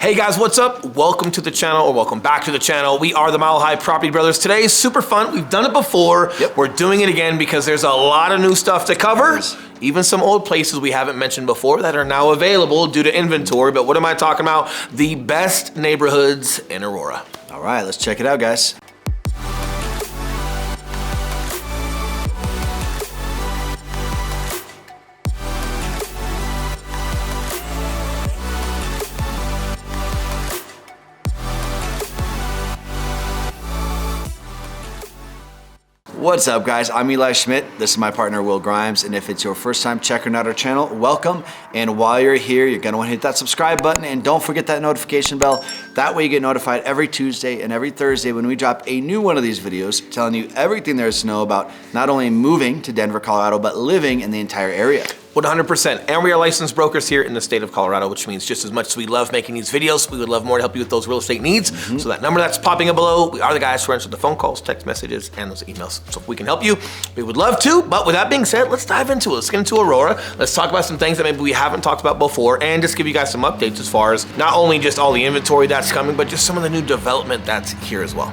Hey guys, what's up? Welcome to the channel, or welcome back to the channel. We are the Mile High Property Brothers. Today is super fun. We've done it before. Yep. We're doing it again because there's a lot of new stuff to cover. Even some old places we haven't mentioned before that are now available due to inventory. But what am I talking about? The best neighborhoods in Aurora. All right, let's check it out, guys. What's up, guys? I'm Eli Schmidt. This is my partner, Will Grimes. And if it's your first time checking out our channel, welcome. And while you're here, you're gonna wanna hit that subscribe button and don't forget that notification bell. That way you get notified every Tuesday and every Thursday when we drop a new one of these videos telling you everything there is to know about not only moving to Denver, Colorado, but living in the entire area. 100%. And we are licensed brokers here in the state of Colorado, which means just as much as we love making these videos, we would love more to help you with those real estate needs. So that number that's popping up below, we are the guys who answer the phone calls, text messages, and those emails. So if we can help you, we would love to. But with that being said, let's dive into it. Let's get into Aurora. Let's talk about some things that maybe we haven't talked about before and just give you guys some updates as far as not only just all the inventory that's coming, but just some of the new development that's here as well.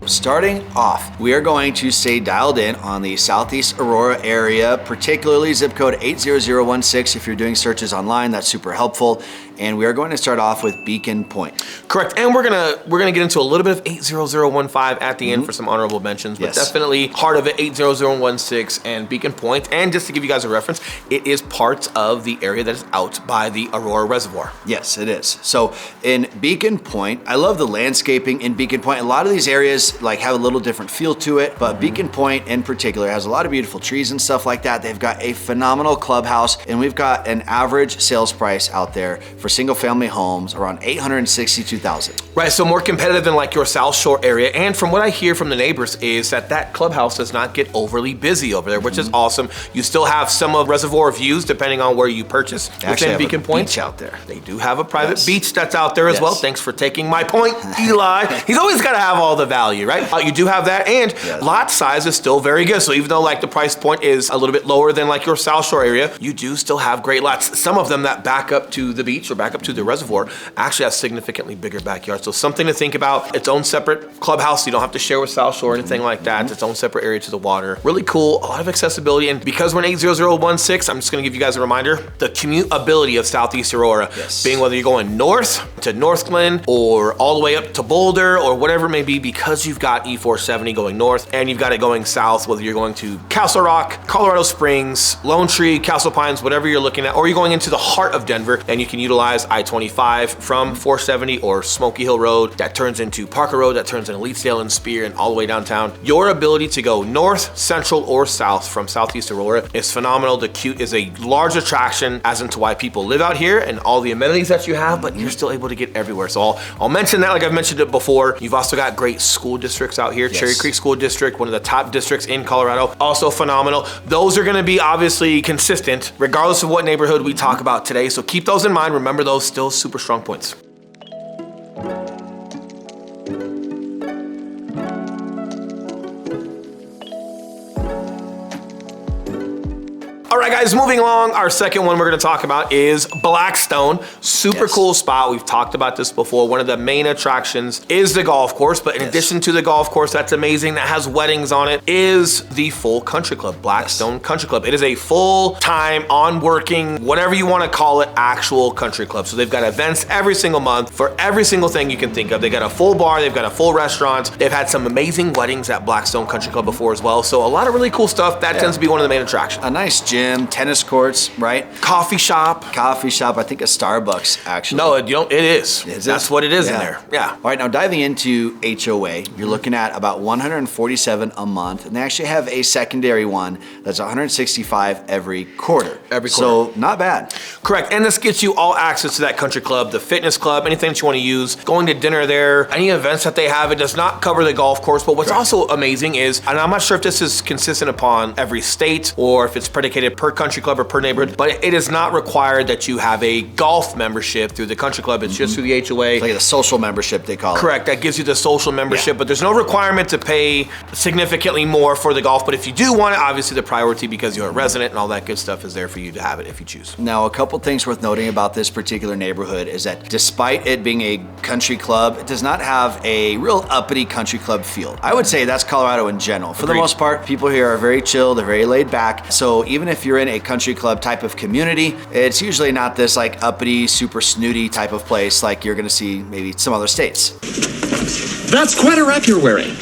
Starting off, we are going to stay dialed in on the Southeast Aurora area, particularly zip code 80016. If you're doing searches online, that's super helpful. And we are going to start off with Beacon Pointe. Correct, and we're gonna get into a little bit of 80015 at the end for some honorable mentions, but definitely heart of it, 80016 and Beacon Pointe. And just to give you guys a reference, it is part of the area that is out by the Aurora Reservoir. Yes, it is. So in Beacon Pointe, I love the landscaping in Beacon Pointe. A lot of these areas like have a little different feel to it, but Beacon Pointe in particular has a lot of beautiful trees and stuff like that. They've got a phenomenal clubhouse, and we've got an average sales price out there for single family homes around $862,000. Right, so more competitive than like your Southshore area. And from what I hear from the neighbors is that clubhouse does not get overly busy over there, which is awesome. You still have some of reservoir views depending on where you purchase. Within Beacon Pointe, beach out there. They do have a private beach that's out there as well. Thanks for taking my point, Eli. He's always got to have all the value, right? You do have that, and lot size is still very good. So even though like the price point is a little bit lower than like your Southshore area, you do still have great lots. Some of them that back up to the beach or back up to the reservoir actually have significantly bigger backyards. So something to think about. Its own separate clubhouse. You don't have to share with Southshore or anything like that. It's its own separate area to the water. Really cool. A lot of accessibility. And because we're in 80016, I'm just going to give you guys a reminder, the commutability of Southeast Aurora, being whether you're going north to North Glen or all the way up to Boulder or whatever it may be, because you've got E470 going north and you've got it going south, whether you're going to Castle Rock, Colorado Springs, Lone Tree, Castle Pines, whatever you're looking at, or you're going into the heart of Denver and you can utilize I-25 from 470 or Smoky Hill Road that turns into Parker Road, that turns into Leetsdale and Spear and all the way downtown. Your ability to go north, central, or south from Southeast Aurora is phenomenal. The Cute is a large attraction as into why people live out here and all the amenities that you have, but you're still able to get everywhere. So I'll mention that like I've mentioned it before. You've also got great school districts out here. Cherry Creek School District, one of the top districts in Colorado, also phenomenal. Those are gonna be obviously consistent regardless of what neighborhood we talk about today. So keep those in mind. Remember those still super strong points. All right, guys, moving along, our second one we're gonna talk about is Blackstone. Super cool spot. We've talked about this before. One of the main attractions is the golf course, but in addition to the golf course, that's amazing, that has weddings on it, is the full country club, Blackstone Country Club. It is a full-time, on-working, whatever you wanna call it, actual country club. So they've got events every single month for every single thing you can think of. They got a full bar, they've got a full restaurant. They've had some amazing weddings at Blackstone Country Club before as well. So a lot of really cool stuff. That tends to be one of the main attractions. A nice gym gym, tennis courts, right? Coffee shop. I think a Starbucks, actually. No, you don't, it is. That's what it is in there. Yeah. All right, now diving into HOA, you're looking at about $147 a month, and they actually have a secondary one that's $165 every quarter. So not bad. Correct, and this gets you all access to that country club, the fitness club, anything that you want to use, going to dinner there, any events that they have. It does not cover the golf course, but what's also amazing is, and I'm not sure if this is consistent upon every state or if it's predicated per country club or per neighborhood, but it is not required that you have a golf membership through the country club. It's just through the HOA. It's like a social membership, they call it. Correct, that gives you the social membership, but there's no requirement to pay significantly more for the golf. But if you do want it, obviously the priority because you're a resident and all that good stuff is there for you to have it if you choose. Now, a couple things worth noting about this particular neighborhood is that despite it being a country club, it does not have a real uppity country club feel. I would say that's Colorado in general. For the most part, people here are very chill, they're very laid back. So even if you're in a country club type of community, it's usually not this like uppity, super snooty type of place like you're gonna see maybe some other states. That's quite a wrap you're wearing.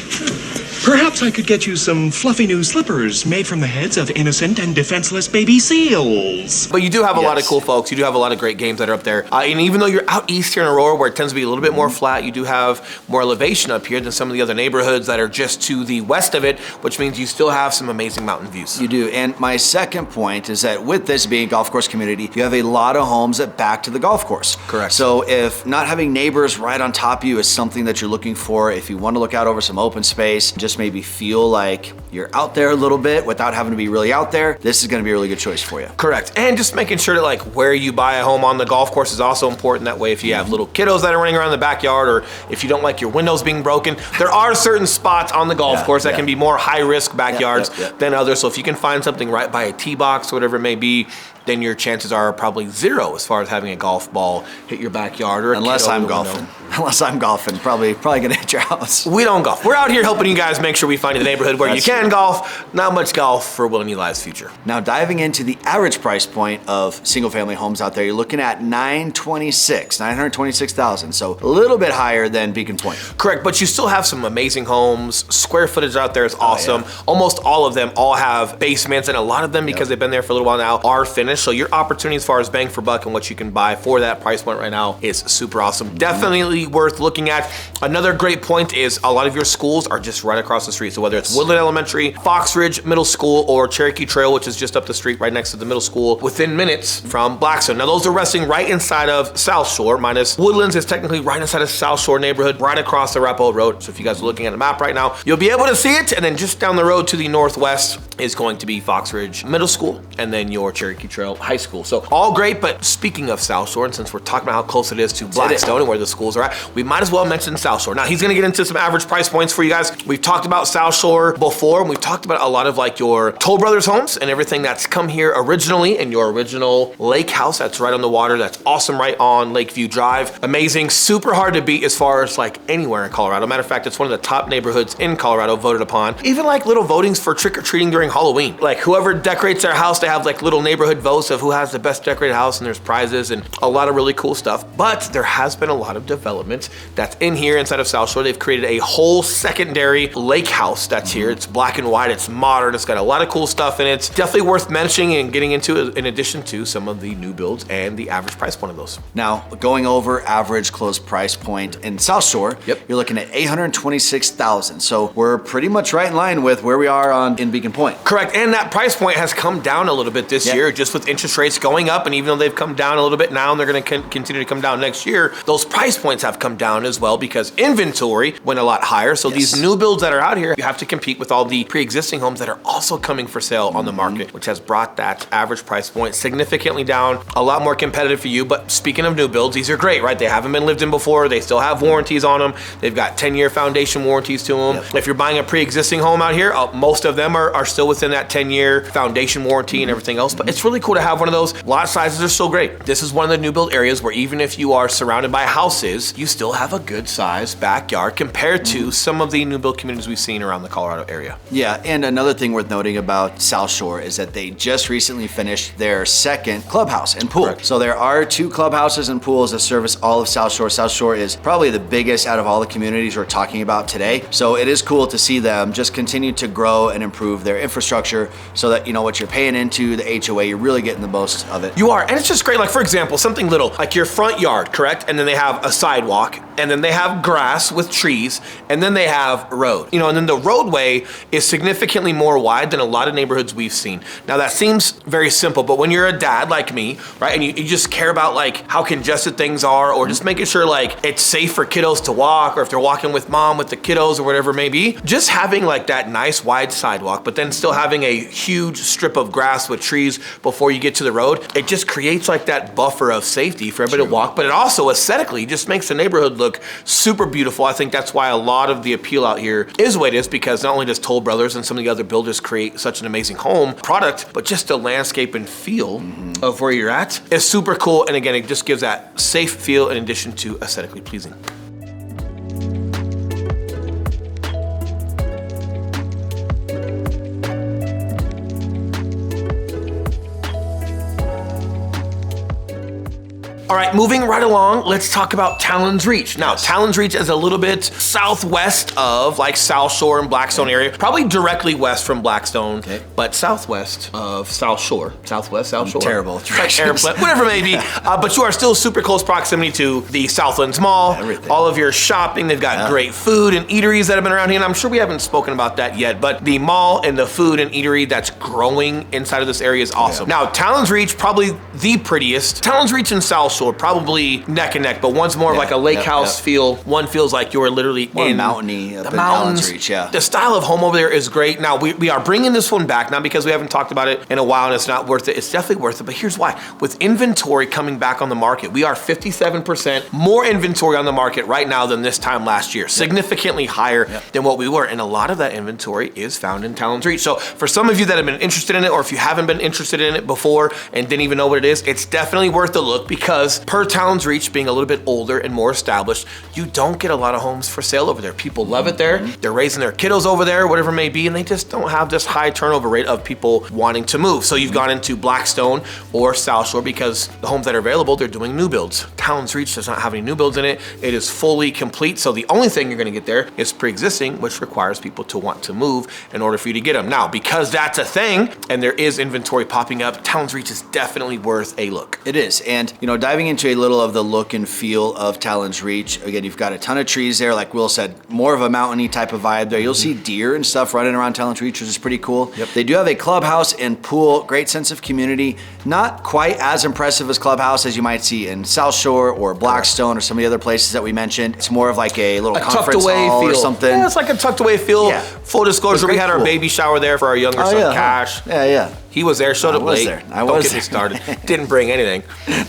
Perhaps I could get you some fluffy new slippers made from the heads of innocent and defenseless baby seals. But you do have a lot of cool folks. You do have a lot of great games that are up there. And even though you're out east here in Aurora, where it tends to be a little bit more flat, you do have more elevation up here than some of the other neighborhoods that are just to the west of it, which means you still have some amazing mountain views. You do. And my second point is that with this being a golf course community, you have a lot of homes that back to the golf course. Correct. So if not having neighbors right on top of you is something that you're looking for, if you want to look out over some open space, just maybe feel like you're out there a little bit without having to be really out there, this is going to be a really good choice for you. Correct. And just making sure that like where you buy a home on the golf course is also important. That way, if you have little kiddos that are running around the backyard, or if you don't like your windows being broken, there are certain spots on the golf course that can be more high risk backyards than others. So if you can find something right by a tee box, whatever it may be, then your chances are probably zero as far as having a golf ball hit your backyard or unless I'm golfing. Unless I'm golfing, probably gonna hit your house. We don't golf. We're out here helping you guys make sure we find a neighborhood where you can golf. Not much golf for Will and Eli's future. Now diving into the average price point of single family homes out there, you're looking at $926,000. So a little bit higher than Beacon Pointe. Correct, but you still have some amazing homes. Square footage out there is awesome. Almost all of them all have basements, and a lot of them, because they've been there for a little while now, are finished. So your opportunity as far as bang for buck and what you can buy for that price point right now is super awesome. Definitely worth looking at. Another great point is a lot of your schools are just right across the street. So whether it's Woodland Elementary, Fox Ridge Middle School, or Cherokee Trail, which is just up the street right next to the middle school, within minutes from Blackstone. Now those are resting right inside of Southshore, minus Woodlands is technically right inside of Southshore neighborhood, right across the Arapahoe Road. So if you guys are looking at a map right now, you'll be able to see it. And then just down the road to the northwest is going to be Fox Ridge Middle School, and then your Cherokee Trail High School. So all great, but speaking of Southshore, and since we're talking about how close it is to Blackstone and where the schools are at, we might as well mention Southshore. Now he's gonna get into some average price points for you guys. We've talked about Southshore before, and we've talked about a lot of like your Toll Brothers homes and everything that's come here originally, and your original lake house that's right on the water. That's awesome, right on Lakeview Drive. Amazing, super hard to beat as far as like anywhere in Colorado. Matter of fact, it's one of the top neighborhoods in Colorado voted upon. Even like little votings for trick-or-treating during Halloween. Like whoever decorates their house, they have like little neighborhood votes of who has the best decorated house, and there's prizes and a lot of really cool stuff. But there has been a lot of development that's in here inside of Southshore. They've created a whole secondary lake house that's here. It's black and white, it's modern, it's got a lot of cool stuff in it. It's definitely worth mentioning and getting into, in addition to some of the new builds and the average price point of those. Now, going over average closed price point in Southshore, you're looking at $826,000. So we're pretty much right in line with where we are in Beacon Pointe. Correct, and that price point has come down a little bit this year, just with interest rates going up, and even though they've come down a little bit now, and they're gonna continue to come down next year, those price points have come down as well because inventory went a lot higher. So these new builds that are out here, you have to compete with all the pre-existing homes that are also coming for sale on the market, which has brought that average price point significantly down, a lot more competitive for you. But speaking of new builds, these are great, right? They haven't been lived in before. They still have warranties on them. They've got 10-year foundation warranties to them. If you're buying a pre-existing home out here, most of them are still within that 10-year foundation warranty and everything else. But it's really cool to have one of those. Lot sizes are still great. This is one of the new build areas where even if you are surrounded by houses, you still have a good size backyard compared to some of the new build communities we've seen around the Colorado area. Yeah, and another thing worth noting about Southshore is that they just recently finished their second clubhouse and pool. Correct. So there are 2 clubhouses and pools that service all of Southshore. Southshore is probably the biggest out of all the communities we're talking about today. So it is cool to see them just continue to grow and improve their infrastructure so that, you know, what you're paying into the HOA, you're really getting the most of it. You are, and it's just great. Like, for example, something little, like your front yard, correct? And then they have a sidewalk, and then they have grass with trees, and then they have road. You know, and then the roadway is significantly more wide than a lot of neighborhoods we've seen. Now that seems very simple, but when you're a dad like me, right, and you just care about like how congested things are, or just making sure like it's safe for kiddos to walk, or if they're walking with mom with the kiddos or whatever it may be, just having like that nice wide sidewalk, but then still having a huge strip of grass with trees before you get to the road, it just creates like that buffer of safety for everybody to walk, but it also aesthetically just makes the neighborhood look super beautiful. I think that's why a lot of the appeal out here is what it is, because not only does Toll Brothers and some of the other builders create such an amazing home product, but just the landscape and feel of where you're at is super cool. And again, it just gives that safe feel in addition to aesthetically pleasing. All right, moving right along, let's talk about Tallyn's Reach. Now, Tallyn's Reach is a little bit southwest of like Southshore and Blackstone area, probably directly west from Blackstone, but southwest of Southshore. Southwest, Southshore? Terrible. Like airplane, whatever it may be. But you are still super close proximity to the Southlands Mall, Everything. all of your shopping. They've got great food and eateries that have been around here, and I'm sure we haven't spoken about that yet, but the mall and the food and eatery that's growing inside of this area is awesome. Now, Tallyn's Reach, probably the prettiest. Tallyn's Reach and Southshore, probably neck and neck, but one's more of like a lake house feel. One feels like you're literally More in mountainy up the in mountains. Tallyn's Reach, yeah. The style of home over there is great. Now, we are bringing this one back, not because we haven't talked about it in a while and it's not worth it. It's definitely worth it, but here's why. With inventory coming back on the market, we are 57% more inventory on the market right now than this time last year. Significantly higher than what we were, and a lot of that inventory is found in Tallyn's Reach. So for some of you that have been interested in it, or if you haven't been interested in it before and didn't even know what it is, it's definitely worth a look, because per Tallyn's Reach being a little bit older and more established, you don't get a lot of homes for sale over there. People love it there. They're raising their kiddos over there, whatever it may be, and they just don't have this high turnover rate of people wanting to move. So you've gone into Blackstone or Southshore because the homes that are available, they're doing new builds. Tallyn's Reach does not have any new builds in it. It is fully complete. So the only thing you're gonna get there is pre-existing, which requires people to want to move in order for you to get them. Now, because that's a thing and there is inventory popping up, Tallyn's Reach is definitely worth a look. It is, and you know, diving into a little of the look and feel of Tallyn's Reach, again, you've got a ton of trees there, like Will said, more of a mountainy type of vibe there. You'll see deer and stuff running around Tallyn's Reach, which is pretty cool. They do have a clubhouse and pool, great sense of community, not quite as impressive as clubhouse as you might see in Southshore or Blackstone or some of the other places that we mentioned. It's more of like a little conference hall feel. or something. Yeah, it's like a tucked away feel. Yeah. Full disclosure, we had our baby shower there for our younger son, Cash. Yeah. He was there, showed up late. Don't get me there. started. Didn't bring anything.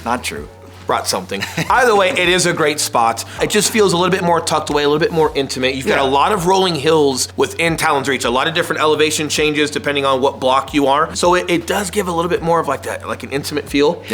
Not true. Brought something. Either way, it is a great spot. It just feels a little bit more tucked away, a little bit more intimate. You've got a lot of rolling hills within Tallyn's Reach, a lot of different elevation changes depending on what block you are. So it does give a little bit more of like that, like an intimate feel,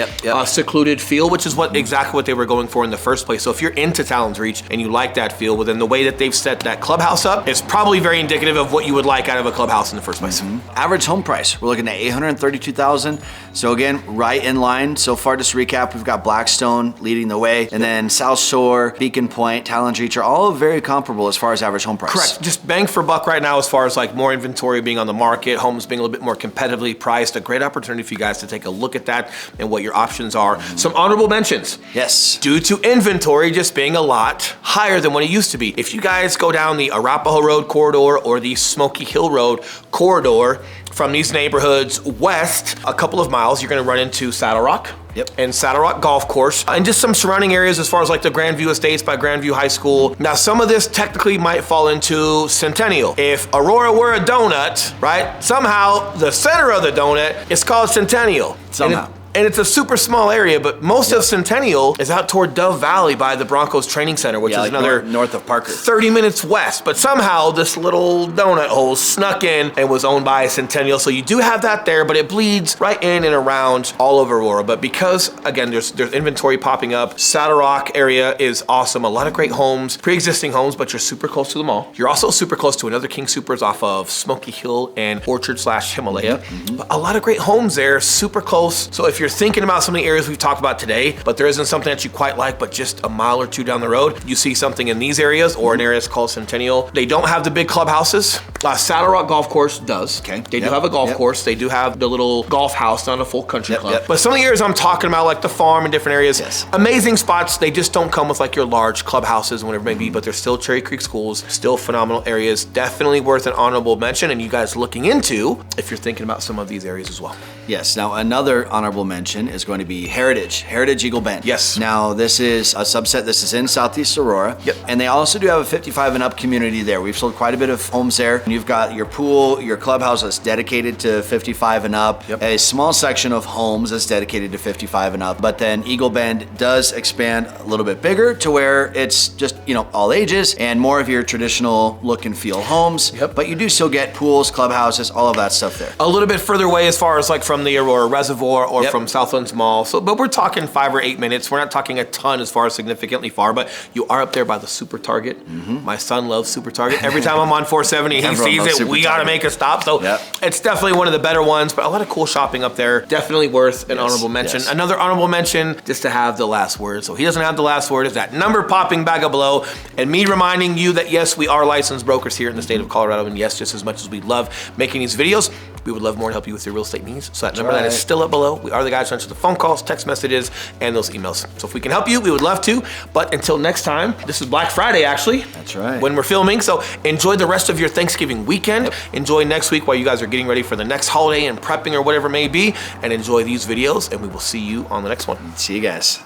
secluded feel, which is what exactly what they were going for in the first place. So if you're into Tallyn's Reach and you like that feel, well, then the way that they've set that clubhouse up is probably very indicative of what you would like out of a clubhouse in the first place. Average home price, we're looking at $832,000. So again, right in line. So far, just to recap, we've got Blackstone leading the way, and then Southshore, Beacon Pointe, Tallyn's Reach are all very comparable as far as average home price. Correct. Just bang for buck right now as far as like more inventory being on the market, homes being a little bit more competitively priced. A great opportunity for you guys to take a look at that and what your options are. Some honorable mentions. Yes. Due to inventory just being a lot higher than what it used to be. If you guys go down the Arapahoe Road corridor or the Smoky Hill Road corridor, from these neighborhoods west a couple of miles, you're gonna run into Saddle Rock. And Saddle Rock Golf Course, and just some surrounding areas as far as like the Grandview Estates by Grandview High School. Now, some of this technically might fall into Centennial. If Aurora were a donut, right? Somehow the center of the donut is called Centennial. Somehow. And it's a super small area, but most of Centennial is out toward Dove Valley by the Broncos Training Center, which is like another north of Parker. 30 minutes west. But somehow this little donut hole snuck in and was owned by Centennial. So you do have that there, but it bleeds right in and around all over Aurora. But because, again, there's inventory popping up, Saddle Rock area is awesome. A lot of great homes, pre-existing homes, but you're super close to the mall. You're also super close to another King Soopers off of Smoky Hill and Orchard/Himalaya. But a lot of great homes there, super close. So if you're thinking about some of the areas we've talked about today, but there isn't something that you quite like, but just a mile or two down the road, you see something in these areas or an area called Centennial. They don't have the big clubhouses. Saddle Rock Golf Course does. Okay. They do have a golf course. They do have the little golf house, not a full country club. But some of the areas I'm talking about, like the farm and different areas, amazing spots. They just don't come with like your large clubhouses and whatever it may be, but they're still Cherry Creek schools, still phenomenal areas. Definitely worth an honorable mention, and you guys looking into if you're thinking about some of these areas as well. Yes. Now, another honorable mention is going to be Heritage Eagle Bend. Yes. Now, this is a subset. This is in Southeast Aurora. Yep. And they also do have a 55 and up community there. We've sold quite a bit of homes there. And you've got your pool, your clubhouse that's dedicated to 55 and up. Yep. A small section of homes that's dedicated to 55 and up. But then Eagle Bend does expand a little bit bigger to where it's just, you know, all ages and more of your traditional look and feel homes. Yep. But you do still get pools, clubhouses, all of that stuff there. A little bit further away as far as like from the Aurora Reservoir or from Southlands Mall. So, but we're talking 5 or 8 minutes. We're not talking a ton as far as significantly far, but you are up there by the Super Target. My son loves Super Target. Every time I'm on 470, he sees it. We got to make a stop. So it's definitely one of the better ones, but a lot of cool shopping up there. Definitely worth an honorable mention. Another honorable mention, just to have the last word. So he doesn't have the last word, is that number popping back up below. And me reminding you that yes, we are licensed brokers here in the state of Colorado. And yes, just as much as we love making these videos, we would love more to help you with your real estate needs. So that number that is still up below. We are the guys who answer the phone calls, text messages, and those emails. So if we can help you, we would love to. But until next time, this is Black Friday actually. That's right. When we're filming. So enjoy the rest of your Thanksgiving weekend. Enjoy next week while you guys are getting ready for the next holiday and prepping or whatever it may be. And enjoy these videos. And we will see you on the next one. See you guys.